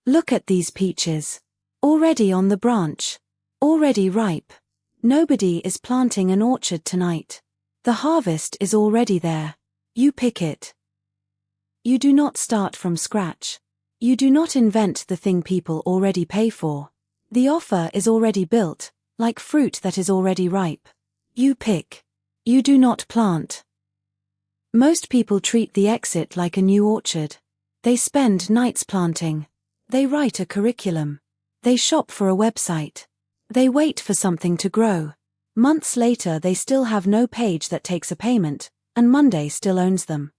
Look at these peaches. Already on the branch. Already ripe. Nobody is planting an orchard tonight. The harvest is already there. You pick it. You do not start from scratch. You do not invent the thing people already pay for. The offer is already built, like fruit that is already ripe. You pick. You do not plant. Most people treat the exit like a new orchard. They spend nights planting. They write a curriculum. They shop for a website. They wait for something to grow. Months later they still have no page that takes a payment, and Monday still owns them.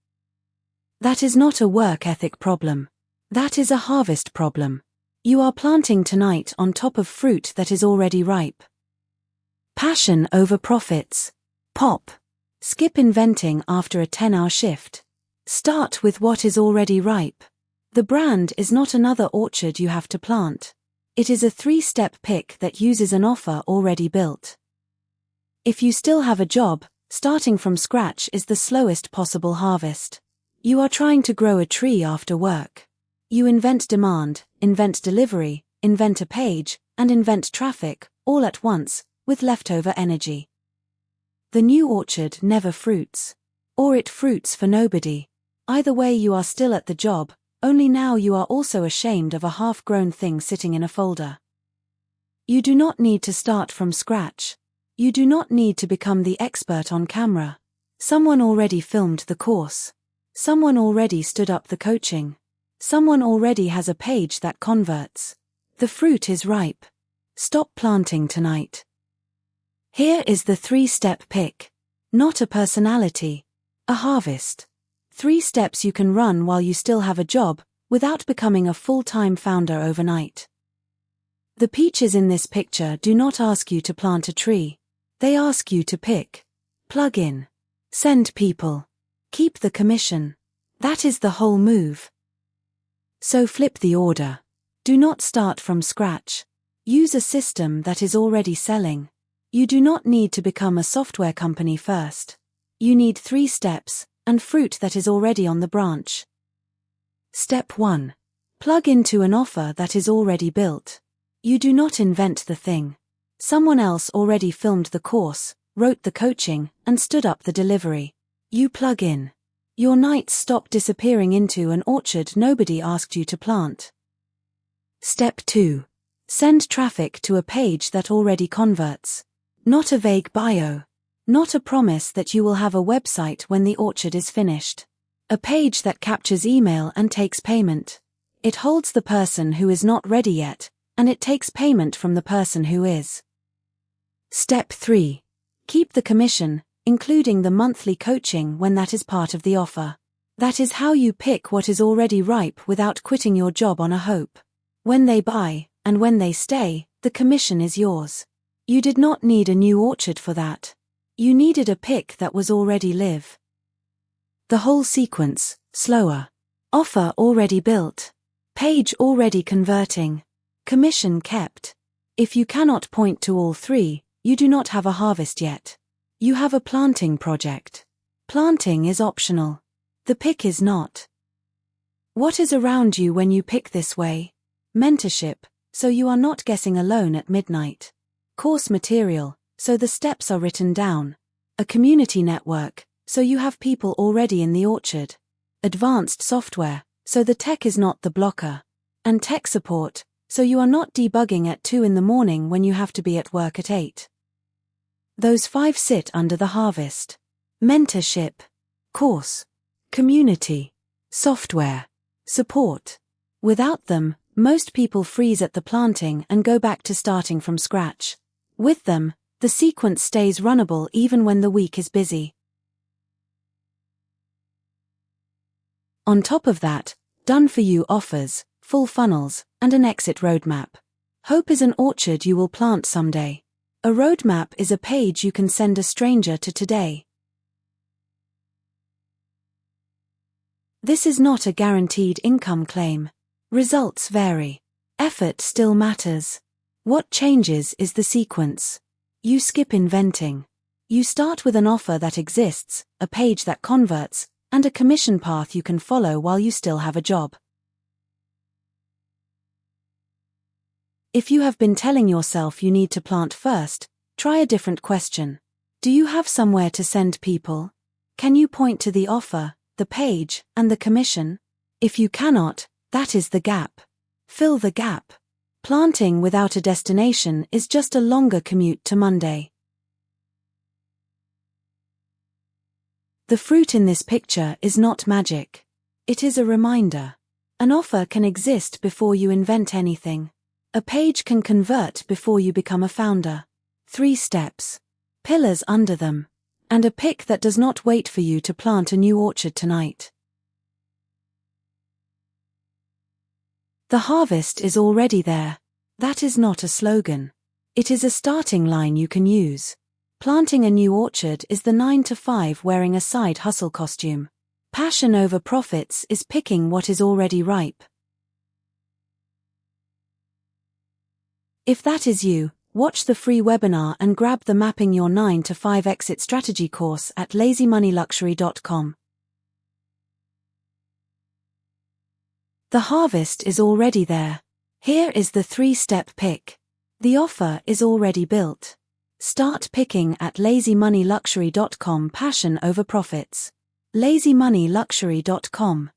That is not a work ethic problem. That is a harvest problem. You are planting tonight on top of fruit that is already ripe. Passion over profits. Pop. Skip inventing after a 10-hour shift. Start with what is already ripe. The brand is not another orchard you have to plant. It is a 3-step pick that uses an offer already built. If you still have a job, starting from scratch is the slowest possible harvest. You are trying to grow a tree after work. You invent demand, invent delivery, invent a page, and invent traffic, all at once, with leftover energy. The new orchard never fruits. Or it fruits for nobody. Either way you are still at the job, only now you are also ashamed of a half-grown thing sitting in a folder. You do not need to start from scratch. You do not need to become the expert on camera. Someone already filmed the course. Someone already stood up the coaching. Someone already has a page that converts. The fruit is ripe. Stop planting tonight. Here is the 3-step pick. Not a personality. A harvest. 3 steps you can run while you still have a job, without becoming a full-time founder overnight. The peaches in this picture do not ask you to plant a tree. They ask you to pick. Plug in. Send people. Keep the commission. That is the whole move. So flip the order. Do not start from scratch. Use a system that is already selling. You do not need to become a software company first. You need 3 steps, and fruit that is already on the branch. Step 1. Plug into an offer that is already built. You do not invent the thing. Someone else already filmed the course, wrote the coaching, and stood up the delivery. You plug in. Your nights stop disappearing into an orchard nobody asked you to plant. Step 2. Send traffic to a page that already converts. Not a vague bio. Not a promise that you will have a website when the orchard is finished. A page that captures email and takes payment. It holds the person who is not ready yet, and it takes payment from the person who is. Step 3. Keep the commission, including the monthly coaching when that is part of the offer. That is how you pick what is already ripe without quitting your job on a hope. When they buy, and when they stay, the commission is yours. You did not need a new orchard for that. You needed a pick that was already live. The whole sequence, slower. Offer already built. Page already converting. Commission kept. If you cannot point to all 3, you do not have a harvest yet. You have a planting project. Planting is optional. The pick is not. What is around you when you pick this way? Mentorship, so you are not guessing alone at midnight. Course material, so the steps are written down. A community network, so you have people already in the orchard. Advanced software, so the tech is not the blocker. And tech support, so you are not debugging at 2 in the morning when you have to be at work at 8. Those 5 sit under the harvest. Mentorship. Course. Community. Software. Support. Without them, most people freeze at the planting and go back to starting from scratch. With them, the sequence stays runnable even when the week is busy. On top of that, done-for-you offers, full funnels, and an exit roadmap. Hope is an orchard you will plant someday. A roadmap is a page you can send a stranger to today. This is not a guaranteed income claim. Results vary. Effort still matters. What changes is the sequence. You skip inventing. You start with an offer that exists, a page that converts, and a commission path you can follow while you still have a job. If you have been telling yourself you need to plant first, try a different question. Do you have somewhere to send people? Can you point to the offer, the page, and the commission? If you cannot, that is the gap. Fill the gap. Planting without a destination is just a longer commute to Monday. The fruit in this picture is not magic. It is a reminder. An offer can exist before you invent anything. A page can convert before you become a founder. 3 steps. Pillars under them. And a pick that does not wait for you to plant a new orchard tonight. The harvest is already there. That is not a slogan. It is a starting line you can use. Planting a new orchard is the 9 to 5 wearing a side hustle costume. Passion over profits is picking what is already ripe. If that is you, watch the free webinar and grab the Mapping Your 9 to 5 Exit Strategy course at lazymoneyluxury.com. The harvest is already there. Here is the 3-step pick. The offer is already built. Start picking at lazymoneyluxury.com. Passion over profits. lazymoneyluxury.com